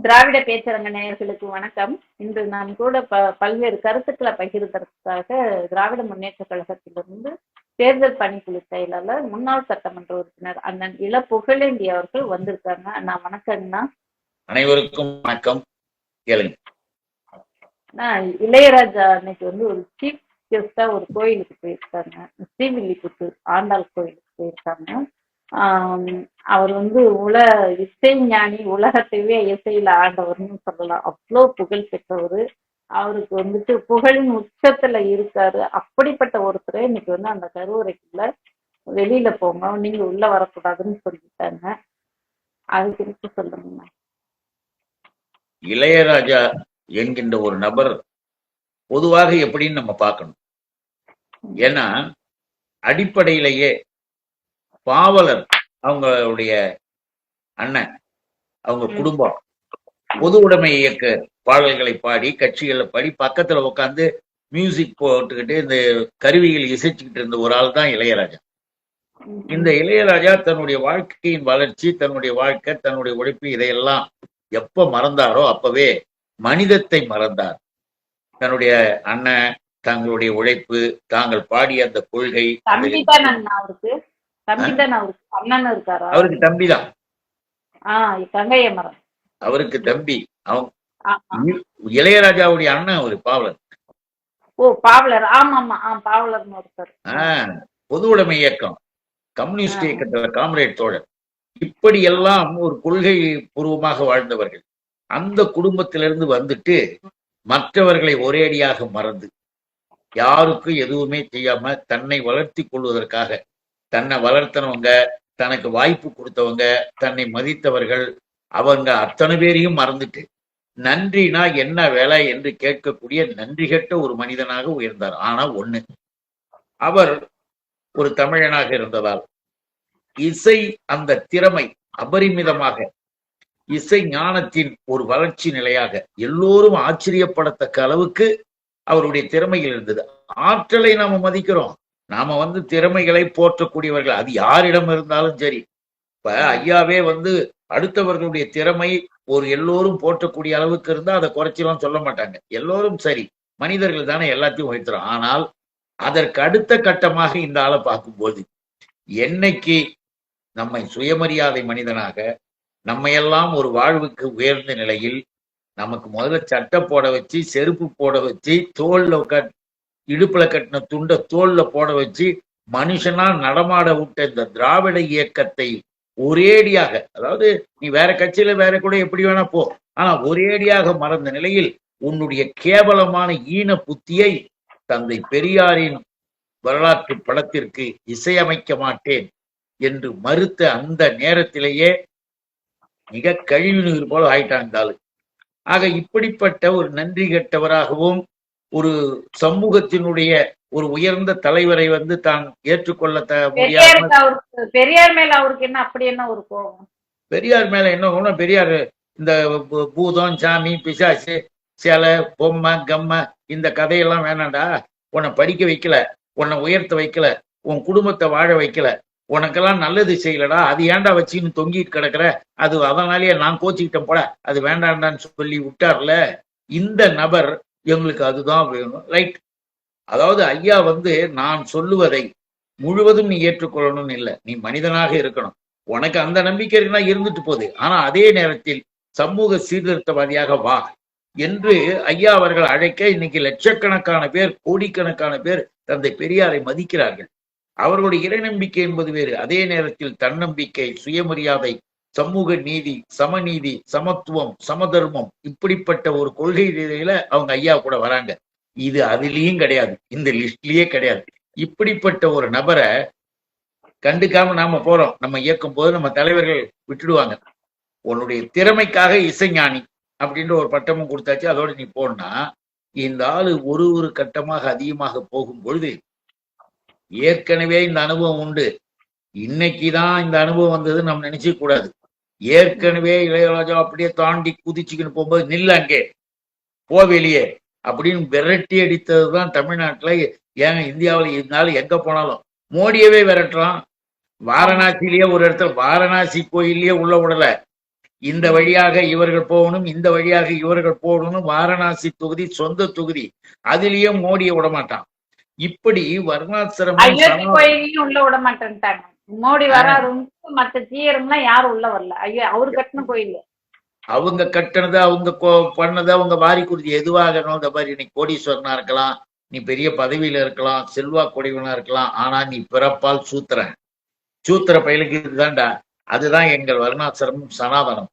திராவிட பேச்சரங்க நேயர்களுக்கு வணக்கம். இன்று நாம் கூட பல்வேறு கருத்துக்களை பகிர்வதற்காக திராவிட முன்னேற்ற கழகத்திலிருந்து தேர்தல் பணிக்குழு செயலாளர் முன்னாள் சட்டமன்ற உறுப்பினர் அண்ணன் இள புகழேந்தி அவர்கள் வந்திருக்காங்க. அண்ணா வணக்கங்கண்ணா. அனைவருக்கும் வணக்கம். கேளுங்க. இளையராஜா அன்னைக்கு ஒரு சீஃப் கெஸ்டா ஒரு கோயிலுக்கு போயிருக்காங்க, ஸ்ரீவில்லிபுத்தூர் ஆண்டாள் கோயிலுக்கு போயிருக்காங்க. அவர் இசை ஞானி, உலகத்தையே இசையில ஆண்டவர்னு சொல்லலாம். அவ்வளோ புகழ் பெற்றவர். அவருக்கு புகழின் உச்சத்துல இருக்காரு. அப்படிப்பட்ட ஒருத்தரை இன்னைக்கு அந்த கருவறைக்குள்ள வெளியில போங்க, நீங்க உள்ள வரக்கூடாதுன்னு சொல்லிட்டாங்க. அது குறித்து சொல்லுங்க. இளையராஜா என்கின்ற ஒரு நபர் பொதுவாக எப்படின்னு நம்ம பார்க்கணும். ஏன்னா அடிப்படையிலேயே பாவலர் அவங்களுடைய அண்ணன், அவங்க குடும்பம் பொது உடைமை இயக்க பாடல்களை பாடி, கட்சிகளை பாடி, பக்கத்துல உட்காந்து மியூசிக் போட்டுக்கிட்டு இந்த கருவிகள் இசைச்சுக்கிட்டு இருந்த ஒரு ஆள் தான் இளையராஜா. இந்த இளையராஜா தன்னுடைய வாழ்க்கையின் வளர்ச்சி, தன்னுடைய வாழ்க்கை, தன்னுடைய உழைப்பு, இதையெல்லாம் எப்ப மறந்தாரோ அப்பவே மனிதத்தை மறந்தார். தன்னுடைய அண்ணன், தங்களுடைய உழைப்பு, தாங்கள் பாடிய அந்த கொள்கை. அவருக்கு தம்பிதான், அவருக்கு தம்பி. அவங்க இளையராஜாவுடைய அண்ணன் ஒரு பாவலர். பொது உடைமை இயக்கம், கம்யூனிஸ்ட் இயக்கத்துல காம்ரேட் தோழர், இப்படி எல்லாம் ஒரு கொள்கை பூர்வமாக வாழ்ந்தவர்கள். அந்த குடும்பத்திலிருந்து வந்துட்டு மற்றவர்களை ஒரேடியாக மறந்து, யாருக்கும் எதுவுமே செய்யாம தன்னை வளர்த்தி கொள்வதற்காக, தன்னை வளர்த்தனவங்க, தனக்கு வாய்ப்பு கொடுத்தவங்க, தன்னை மதித்தவர்கள், அவங்க அத்தனை பேரையும் மறந்துட்டு நன்றினா என்ன வேலை என்று கேட்கக்கூடிய நன்றி கெட்ட ஒரு மனிதனாக உயர்ந்தார். ஆனா ஒண்ணு, அவர் ஒரு தமிழனாக இருந்ததால் இசை அந்த திறமை அபரிமிதமாக, இசை ஞானத்தின் ஒரு வளர்ச்சி நிலையாக எல்லோரும் ஆச்சரியப்படத்தக்க அளவுக்கு அவருடைய திறமைகள் இருந்தது. ஆற்றலை நாம மதிக்கிறோம், நாம திறமைகளை போற்றக்கூடியவர்கள், அது யாரிடம் இருந்தாலும் சரி. இப்ப ஐயாவே அடுத்தவர்களுடைய திறமை ஒரு எல்லோரும் போற்றக்கூடிய அளவுக்கு இருந்தா அதை குறைச்சலாம் சொல்ல மாட்டாங்க. எல்லோரும் சரி, மனிதர்கள் தானே, எல்லாத்தையும் உயர்த்துறோம். ஆனால் அதற்கு அடுத்த கட்டமாக இந்த ஆளை பார்க்கும்போது, என்னைக்கு நம்மை சுயமரியாதை மனிதனாக, நம்மையெல்லாம் ஒரு வாழ்வுக்கு உயர்ந்த நிலையில் நமக்கு முதல்ல சட்டை போட வச்சு, செருப்பு போட வச்சு, தோல்ல இடுப்புல கட்டின துண்டை தோல்ல போட வச்சு மனுஷனா நடமாட விட்ட இந்த திராவிட இயக்கத்தை ஒரேடியாக, அதாவது நீ வேற கட்சியில வேற கூட எப்படி வேணா போ, ஆனா ஒரேடியாக மறந்த நிலையில் உன்னுடைய கேவலமான ஈன புத்தியை தந்தை பெரியாரின் வரலாற்று படத்திற்கு இசையமைக்க மாட்டேன் என்று மறுத்த அந்த நேரத்திலேயே மிக கழிவு நீர் போல ஆயிட்டாங்க. ஆக இப்படிப்பட்ட ஒரு நன்றி கெட்டவராகவும், ஒரு சமூகத்தினுடைய ஒரு உயர்ந்த தலைவரை தான் ஏற்றுக்கொள்ள முடியாம, பெரியார் மேல அவருக்கு என்ன அப்படி என்ன ஒரு கோபம்? பெரியார் மேல என்ன? பெரியார் இந்த பூதம், சாமி, பிசாசு, சிலை, பொம்மை, கம்மை, இந்த கதையெல்லாம் வேணாண்டா. உன்னை படிக்க வைக்கல, உன்னை உயர்த்த வைக்கல, உன் குடும்பத்தை வாழ வைக்கல, உனக்கெல்லாம் நல்லது செய்யலடா, அது ஏன்டா வச்சுன்னு தொங்கிட்டு கிடக்குற, அது அதனாலேயே நான் கோச்சிக்கிட்டேன் போல, அது வேண்டாண்டான்னு சொல்லி விட்டார்ல. இந்த நபர் எங்களுக்கு அதுதான் வேணும், ரைட். அதாவது ஐயா நான் சொல்லுவதை முழுவதும் நீ ஏற்றுக்கொள்ளணும்னு இல்லை, நீ மனிதனாக இருக்கணும், உனக்கு அந்த நம்பிக்கை இருக்குன்னா இருந்துட்டு போகுது, ஆனா அதே நேரத்தில் சமூக சீர்திருத்தவாதியாக வா என்று ஐயா அவர்கள் அழைக்க இன்னைக்கு லட்சக்கணக்கான பேர், கோடிக்கணக்கான பேர் தந்தை பெரியாரை மதிக்கிறார்கள். அவர்களுடைய இறைநம்பிக்கை என்பது வேறு. அதே நேரத்தில் தன்னம்பிக்கை, சுயமரியாதை, சமூக நீதி, சமநீதி, சமத்துவம், சமதர்மம், இப்படிப்பட்ட ஒரு கொள்கையில அவங்க ஐயா கூட வராங்க. இது அதுலயும் கிடையாது, இந்த லிஸ்ட்லயே கிடையாது. இப்படிப்பட்ட ஒரு நபரை கண்டுக்காம நாம போறோம். நம்ம இயக்கும் போது நம்ம தலைவர்கள் விட்டுடுவாங்க. உன்னுடைய திறமைக்காக இசைஞானி அப்படின்ற ஒரு பட்டமும் கொடுத்தாச்சு, அதோட நீ போனா இந்த ஆளு ஒரு கட்டமாக அதிகமாக போகும் பொழுது, ஏற்கனவே இந்த அனுபவம் உண்டு, இன்னைக்குதான் இந்த அனுபவம் வந்தது நம்ம நினைச்ச கூடாது. ஏற்கனவே இளையராஜா அப்படியே தாண்டி குதிச்சுக்கின்னு போகும்போது நில்ல அங்கே போ வெளியே அப்படின்னு விரட்டி அடித்ததுதான் தமிழ்நாட்டுல. ஏங்க இந்தியாவில் இருந்தாலும் எங்க போனாலும் மோடியவே விரட்டுறான். வாரணாசிலேயே ஒரு இடத்துல, வாரணாசி கோயிலேயே உள்ள விடல, இந்த வழியாக இவர்கள் போகணும், இந்த வழியாக இவர்கள் போகணும். வாரணாசி தொகுதி சொந்த தொகுதி, அதுலயும் மோடியை விட மாட்டான். இப்படி வர்ணாசிரமம் அயோத்தி கோயிலையும் உள்ள விட மாட்டேன்ட்டாங்க. மோடி வராது, மத்த ஜீயரும் எல்லாம் யாரும் உள்ள வரல. ஐயோ, அவரு கட்டின கோயில், அவங்க கட்டினது, அவங்க பண்ணது, அவங்க வாரி குருதி எதுவாக இந்த மாதிரி நீ கோடீஸ்வரனா இருக்கலாம், நீ பெரிய பதவியில இருக்கலாம், செல்வா கொடைவனா இருக்கலாம், ஆனா நீ பிறப்பால் சூத்திரன். சூத்திர பயலுக்கு இதுதான்டா. அதுதான் எங்கள் வர்ணாசிரமம், சனாதனம்.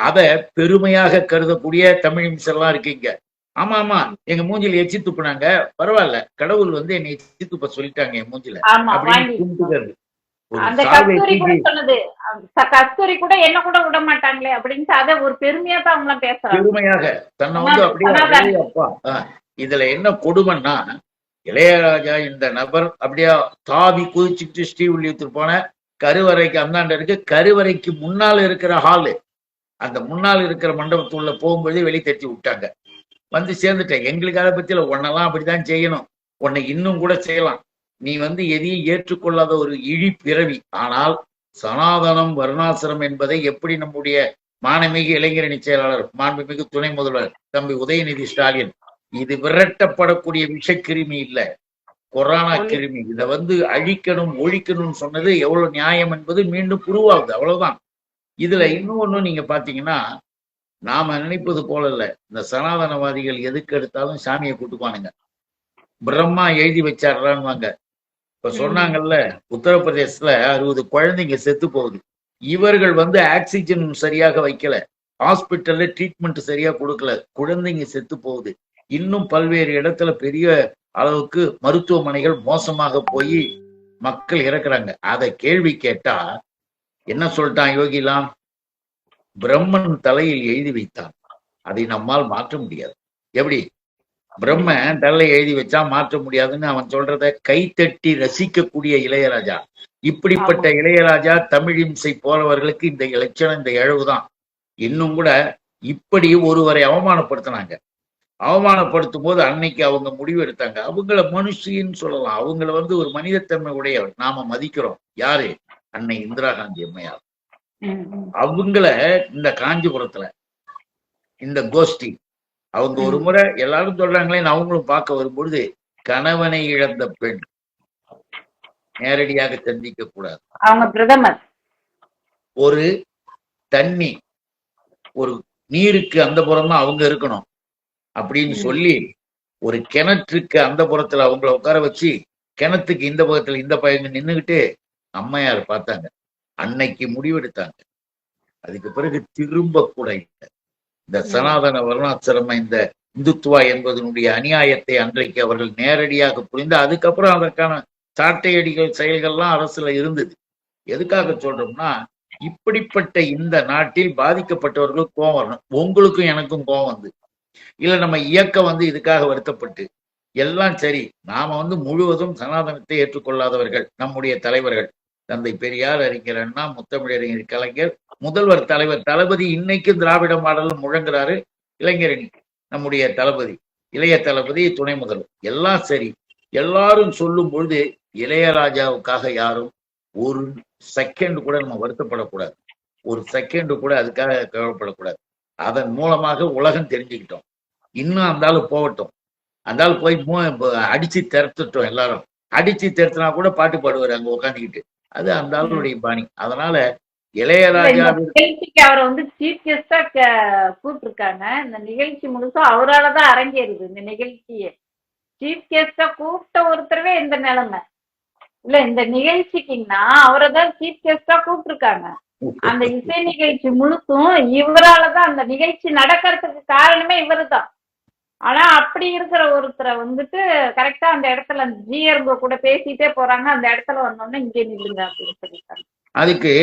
அத பெருமையாக கருதக்கூடிய தமிழ் எல்லாம் இருக்கீங்க. ஆமா ஆமா, எங்க மூஞ்சில எச்சி துப்புனாங்க, பரவாயில்ல, கடவுள் வந்து என்னை எச்சி துப்ப சொல்லிட்டாங்க என் மூஞ்சில அப்படின்னு கும்பிட்டுக்கிறது. அந்த கஸ்தூரி கூட சொன்னது, கஸ்தூரி கூட என்ன கூட விட மாட்டாங்களே அப்படின்ட்டு அத ஒரு பெருமையா தான் அவங்க பேசுறாங்க. பெருமையாக தன்னை வந்து அப்படியே. அப்பா, இதுல என்ன கொடுமைன்னா, இளையராஜா இந்த நபர் அப்படியே தாவி குதிச்சுட்டு ஸ்ரீவில்லியத்தூர் போன கருவறைக்கு அந்தாண்ட இருக்கு. கருவறைக்கு முன்னால் இருக்கிற ஹாலு, அந்த முன்னால் இருக்கிற மண்டபத்துள்ள போகும்போதே வெளியே தட்டி விட்டாங்க. வந்து சேர்ந்துட்டேன். எங்களுக்கு அதை பத்தியில உன்னெல்லாம் அப்படித்தான் செய்யணும், உன்னை இன்னும் கூட செய்யலாம், நீ வந்து எதையும் ஏற்றுக்கொள்ளாத ஒரு இழி பிறவி. ஆனால் சனாதனம் வர்ணாசிரம் என்பதை எப்படி நம்முடைய மாண்புமிகு இளைஞரணி செயலாளர், மாண்புமிகு துணை முதல்வர் தம்பி உதயநிதி ஸ்டாலின், இது விரட்டப்படக்கூடிய விஷக்கிருமி இல்ல, கொரோனா கிருமி, இதை வந்து அழிக்கணும் ஒழிக்கணும்னு சொன்னது எவ்வளவு நியாயம் என்பது மீண்டும் புரிவாகுது. அவ்வளவுதான். இதுல இன்னொன்னு நீங்க பாத்தீங்கன்னா, நாம நினைப்பது போல இல்ல, இந்த சனாதனவாதிகள் எதுக்கு எடுத்தாலும் சாமியை கூட்டுக்குவானுங்க. பிரம்மா எழுதி வச்சாடுறான்னு இப்ப சொன்னாங்கல்ல, உத்தரப்பிரதேசத்துல 60 குழந்தைங்க செத்து போகுது. இவர்கள் வந்து ஆக்சிஜன் சரியாக வைக்கல, ஹாஸ்பிட்டல்ல ட்ரீட்மெண்ட் சரியா கொடுக்கல, குழந்தைங்க செத்து போகுது. இன்னும் பல்வேறு இடத்துல பெரிய அளவுக்கு மருத்துவமனைகள் மோசமாக போய் மக்கள் இறக்குறாங்க. அதை கேள்வி கேட்டா என்ன சொல்லிட்டான் யோகிலாம்? பிரம்மன் தலையில் எழுதி வைத்தான், அதை நம்மால் மாற்ற முடியாது. எப்படி பிரம்ம தலையை எழுதி வச்சா மாற்ற முடியாதுன்னு அவன் சொல்றத கைத்தட்டி ரசிக்கக்கூடிய இளையராஜா. இப்படிப்பட்ட இளையராஜா தமிழ் இம்சை போறவர்களுக்கு இந்த இலட்சணம், இந்த இழவுதான். இன்னும் கூட இப்படி ஒருவரை அவமானப்படுத்தினாங்க. அவமானப்படுத்தும் போது அன்னைக்கு அவங்க முடிவு எடுத்தாங்க, அவங்கள மனுஷின்னு சொல்லலாம், அவங்கள வந்து ஒரு மனிதத்தன்மை உடையவர் நாம மதிக்கிறோம். யாரு? அன்னை இந்திரா காந்தி அம்மையார். அவங்கள இந்த காஞ்சிபுரத்துல இந்த கோஷ்டி அவங்க ஒரு முறை எல்லாரும் சொல்றாங்களேன்னு அவங்களும் பார்க்க வரும்பொழுது, கணவனை இழந்த பெண் நேரடியாக சந்திக்க கூடாது, அவங்க பிரதமர் ஒரு தண்ணி ஒரு நீருக்கு அந்த புறம் தான் அவங்க இருக்கணும் அப்படின்னு சொல்லி, ஒரு கிணற்றுக்கு அந்த புறத்துல அவங்கள உட்கார வச்சு, கிணத்துக்கு இந்த பக்கத்துல இந்த பையங்க நின்றுகிட்டு அம்மையார் பார்த்தாங்க. அன்னைக்கு முடிவெடுத்தாங்க. அதுக்கு பிறகு திரும்ப கூட இல்லை. இந்த சனாதன வர்ணாசிரம இந்த இந்துத்துவா என்பதனுடைய அநியாயத்தை அன்றைக்கு அவர்கள் நேரடியாக புரிந்து, அதுக்கப்புறம் அதற்கான சாட்டையடிகள் செயல்கள்லாம் அரசுல இருந்தது. எதுக்காக சொல்றோம்னா, இப்படிப்பட்ட இந்த நாட்டில் பாதிக்கப்பட்டவர்கள் கோவம் வரணும். உங்களுக்கும் எனக்கும் கோவம் வந்து இல்ல, நம்ம இயக்கம் வந்து இதுக்காக வருத்தப்பட்டு எல்லாம் சரி, நாம வந்து முழுவதும் சனாதனத்தை ஏற்றுக்கொள்ளாதவர்கள் நம்முடைய தலைவர்கள், தந்தை பெரியார், அறிஞர் அண்ணா, முத்தமிழறிஞர் கலைஞர், முதல்வர் தலைவர் தளபதி, இன்னைக்கும் திராவிட மாடல் முழங்குறாரு இளைஞரணி, நம்முடைய தளபதி, இளைய தளபதி, துணை முதல்வர், எல்லாம் சரி. எல்லாரும் சொல்லும் பொழுது இளையராஜாவுக்காக யாரும் ஒரு செகண்ட் கூட நம்ம வருத்தப்படக்கூடாது, ஒரு செகண்ட் கூட அதுக்காக கவலைப்படக்கூடாது. அதன் மூலமாக உலகம் தெரிஞ்சுக்கிட்டோம். இன்னும் அந்த ஆளு போகட்டும், அந்த ஆள் போய் அடிச்சு திறத்துட்டோம். எல்லாரும் அடிச்சு திறத்துனா கூட பாட்டு பாடுவாரு அங்க உட்காந்துக்கிட்டு, அது அந்த ஆளுடைய பாணி. அதனால இளையராஜா நிகழ்ச்சிக்கு அவரை வந்து சீஃப் கெஸ்டா கூப்பிட்டுருக்காங்க. இந்த நிகழ்ச்சி முழுசும் அவராலதான் அரங்கேறுது. இந்த நிகழ்ச்சியே சீஃப் கெஸ்டா கூப்பிட்ட ஒருத்தரவே இந்த நிலைமை இல்ல. இந்த நிகழ்ச்சிக்குன்னா அவரை தான் சீஃப் கெஸ்டா கூப்பிட்டுருக்காங்க. அந்த இசை நிகழ்ச்சி முழுசும் இவராலதான் அந்த நிகழ்ச்சி நடக்கிறதுக்கு காரணமே இவரு தான். ஆனா அப்படி இருக்கிற ஒருத்தரை வந்துட்டு கரெக்டா அந்த இடத்துல அந்த ஜிஆர்ங்க கூட பேசிட்டே போறாங்க. அந்த இடத்துல வந்தோடனே இங்கே நில்லுங்க அப்படின்னு சொல்லிட்டாங்க. அதுக்கு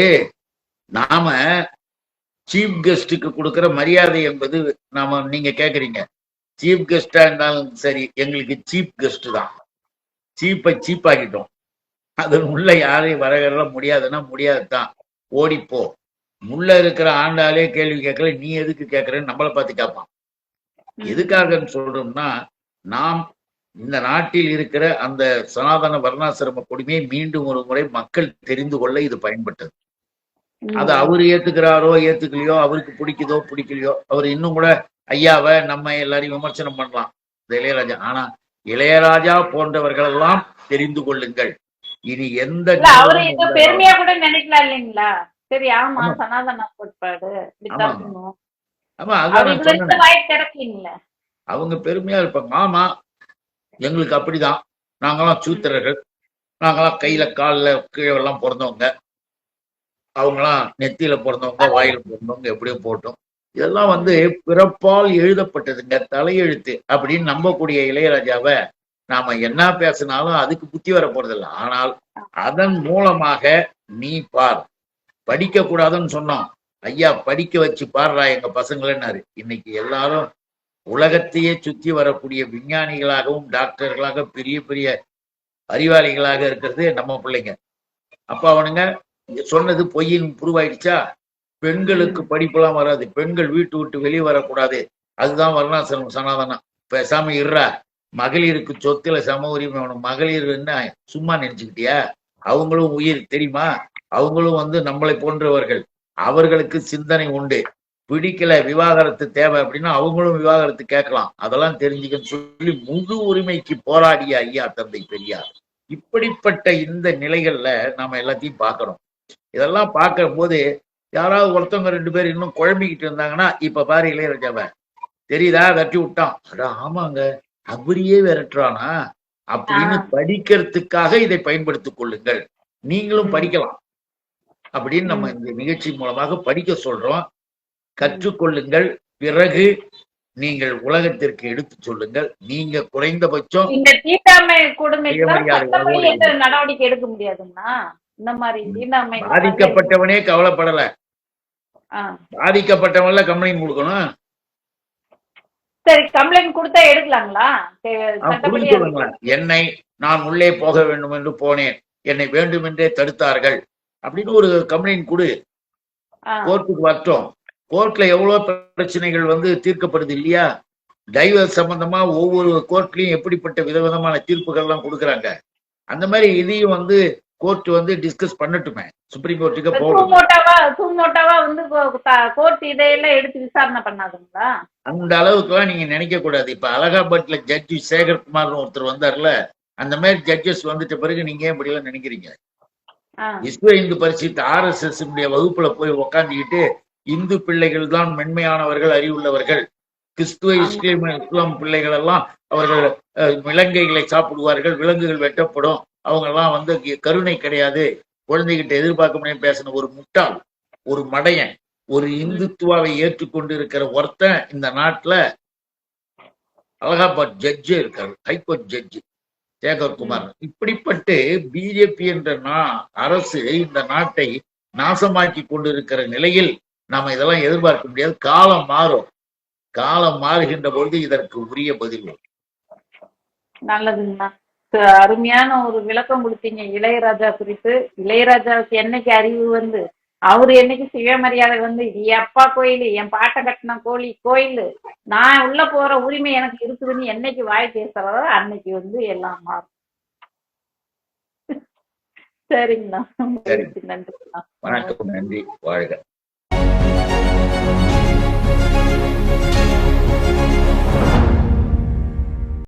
நாம சீஃப் கெஸ்டுக்கு கொடுக்கிற மரியாதை என்பது, நாம நீங்க கேக்குறீங்க சீஃப் கெஸ்டா இருந்தாலும் சரி, எங்களுக்கு சீஃப் கெஸ்ட் தான். சீப்பை சீப் ஆகிட்டோம். அது உள்ள யாரையும் வரகற முடியாதுன்னா முடியாதுதான், ஓடிப்போ. முள்ள இருக்கிற ஆண்டாலே கேள்வி கேட்கல, நீ எதுக்கு கேட்கறன்னு நம்மளை பார்த்து கேட்பான். எதுக்காக சொல்றோம்னா, நாம் இந்த நாட்டில் இருக்கிற அந்த சனாதன வர்ணாசிரம கொடுமையை மீண்டும் ஒரு முறை மக்கள் தெரிந்து கொள்ள இது பயன்பட்டது. அது அவரு ஏத்துக்கிறாரோ ஏத்துக்கலையோ, அவருக்கு பிடிக்குதோ பிடிக்கலையோ, அவர் இன்னும் கூட ஐயாவை நம்ம எல்லாரையும் விமர்சனம் பண்ணலாம் இந்த இளையராஜா. ஆனா இளையராஜா போன்றவர்கள் எல்லாம் தெரிந்து கொள்ளுங்கள், இனி எந்த அவரு நிறுவனம் ஏதோ பெருமையா கூட நினைக்கலாம் இல்லைங்களா? சரி, ஆமா, ஆமா சனாதனா போட்பாடு ஆமா இப்படித்தான் பண்ணுவோம். ஆமா அதான் அவர் நான் இதுல இருந்து சொன்னேன். வாய் திறக்கீங்களா? அவங்க பெருமையா இருப்பாங்க. ஆமா, எங்களுக்கு அப்படிதான். நாங்கெல்லாம் சூத்திரர்கள், நாங்கெல்லாம் கையில கால்ல கீழே எல்லாம் பிறந்தவங்க, அவங்கெல்லாம் நெத்தியில பிறந்தவங்க, வாயில பிறந்தவங்க, எப்படியோ போட்டோம். இதெல்லாம் வந்து பிறப்பால் எழுதப்பட்டதுங்க, தலையெழுத்து அப்படின்னு நம்பக்கூடிய இளையராஜாவை நாம என்ன பேசினாலும் அதுக்கு புத்தி வர போறதில்லை. ஆனால் அதன் மூலமாக நீ பார், படிக்க கூடாதுன்னு சொன்னோம், ஐயா படிக்க வச்சு பாடுறா எங்க பசங்களேன்னாரு. இன்னைக்கு எல்லாரும் உலகத்தையே சுத்தி வரக்கூடிய விஞ்ஞானிகளாகவும் டாக்டர்களாக பெரிய பெரிய அறிவாளிகளாக இருக்கிறது நம்ம பிள்ளைங்க. அப்ப அவனுங்க சொன்னது பொய்யின் ப்ரூவ் ஆயிடுச்சா? பெண்களுக்கு படிப்புலாம் வராது, பெண்கள் வீட்டு விட்டு வெளியே வரக்கூடாது, அதுதான் வர்ணாசிரமம் சனாதனம். பேசாம இருறா, மகளிருக்கு சொத்துல சம உரிமை வேணும். மகளிர் என்ன சும்மா நினைச்சுக்கிட்டியா? அவங்களும் உயிர் தெரியுமா? அவங்களும் வந்து நம்மளை போன்றவர்கள், அவர்களுக்கு சிந்தனை உண்டு. பிடிக்கல, விவாகரத்து தேவை அப்படின்னா அவங்களும் விவாகரத்து கேட்கலாம், அதெல்லாம் தெரிஞ்சுக்கன்னு சொல்லி முழு உரிமைக்கு போராடிய ஐயா தந்தை பெரியார். இப்படிப்பட்ட இந்த நிலைகள்ல நாம எல்லாத்தையும் பார்க்கணும். இதெல்லாம் பார்க்கும் போது யாராவது ஒருத்தவங்க ரெண்டு பேர் இன்னும் குழம்பிக்கிட்டு இருந்தாங்கன்னா, இப்ப பாரு இளையராஜாவை தெரியுதா விரட்டி விட்டான், அட ஆமாங்க அவரையே விரட்டுறானா அப்படின்னு படிக்கிறதுக்காக இதை பயன்படுத்திக் கொள்ளுங்கள். நீங்களும் படிக்கலாம் அப்படின்னு நம்ம இந்த நிகழ்ச்சி மூலமாக படிக்க சொல்றோம். கற்றுக்கொள்ளுங்கள், பிறகு நீங்கள் உலகத்திற்கு எடுத்து சொல்லுங்கள். நீங்க குறைந்தபட்சம் இந்த தீண்டாமை கொடுமைக்கு சுயமரியாதை சட்டப்படி உணர்வோடு எந்த நடவடிக்கை எடுக்க முடியாதுங்களா? இந்த மாதிரி தீண்டாமை பாதிக்கப்பட்டவனே கவலைப்படல, பாதிக்கப்பட்டவன்ல கம்ப்ளைண்ட் கொடுக்கணும். சரி, கம்ப்ளைண்ட் கொடுத்தா எடுக்கலாங்களா? புரிஞ்சு சொல்லுங்களேன், என்னை நான் உள்ளே போக வேண்டும் என்று போனேன், என்னை வேண்டுமென்றே தடுத்தார்கள் அப்படின்னு ஒரு கம்ப்ளைண்ட் கொடு, கோர்ட்டுக்கு வரட்டும். கோர்ட்ல எவ்வளவு பிரச்சனைகள் வந்து தீர்க்கப்படுது இல்லையா? டைவர்ஸ் சம்பந்தமா ஒவ்வொரு கோர்ட்லயும் எப்படிப்பட்ட விதவிதமான தீர்ப்புகள் எல்லாம் கொடுக்குறாங்க. அந்த மாதிரி இதையும் வந்து கோர்ட் வந்து டிஸ்கஸ் பண்ணட்டுமே, சுப்ரீம் கோர்ட்டுக்கு போகணும். வந்து கோர்ட் இதையெல்லாம் எடுத்து விசாரணை பண்ணாதுங்களா? அந்த அளவுக்கு எல்லாம் நீங்க நினைக்க கூடாது. இப்ப அலகாபாத்ல ஜட்ஜி சேகர்குமார்னு ஒருத்தர் வந்தார்ல, அந்த மாதிரி ஜட்ஜஸ் வந்துட்ட பிறகு நீங்க ஏன் இப்படி எல்லாம் நினைக்கிறீங்க? விஸ்வ இந்து பரிசுத்த RSS வகுப்புல போய் உக்காந்துக்கிட்டு இந்து பிள்ளைகள் தான் மென்மையானவர்கள், அறிவுள்ளவர்கள், கிறிஸ்துவ இஸ்லாம் பிள்ளைகள் எல்லாம் அவர்கள் விலங்கைகளை சாப்பிடுவார்கள், விலங்குகள் வெட்டப்படும், அவங்க எல்லாம் வந்து கருணை கிடையாது, குழந்தைகிட்ட எதிர்பார்க்க முடியும் பேசின ஒரு முட்டாள், ஒரு மடையன், ஒரு இந்துத்துவாவை ஏற்றுக்கொண்டு இருக்கிற ஒருத்தன் இந்த நாட்டுல அலகாபாத் ஜட்ஜே இருக்காரு, ஹைகோர்ட் ஜட்ஜி சேகர்குமார். இப்படிப்பட்டு பிஜேபி என்ற அரசு இந்த நாட்டை நாசமாக்கி கொண்டிருக்கிற நிலையில் நாம இதெல்லாம் எதிர்பார்க்க முடியாது. காலம் மாறும், காலம் மாறுகின்ற பொழுது இதற்கு உரிய பதில் வரும். நல்லதுங்கண்ணா, அருமையான ஒரு விளக்கம் கொடுத்தீங்க இளையராஜா குறித்து. இளையராஜாவுக்கு என்னைக்கு அறிவு வந்து, அவரு என்னைக்கு சுயமரியாதை வந்து, இது அப்பா கோயில், என் பாட்டை கட்டின கோயில், நான் உள்ள போற உரிமை எனக்கு இருக்குதுன்னு என்னைக்கு வாய் பேசுறதோ அன்னைக்கு வந்து எல்லாம் மாறும். சரிங்கண்ணா, நன்றி. வணக்கம், நன்றி, வாழ்க.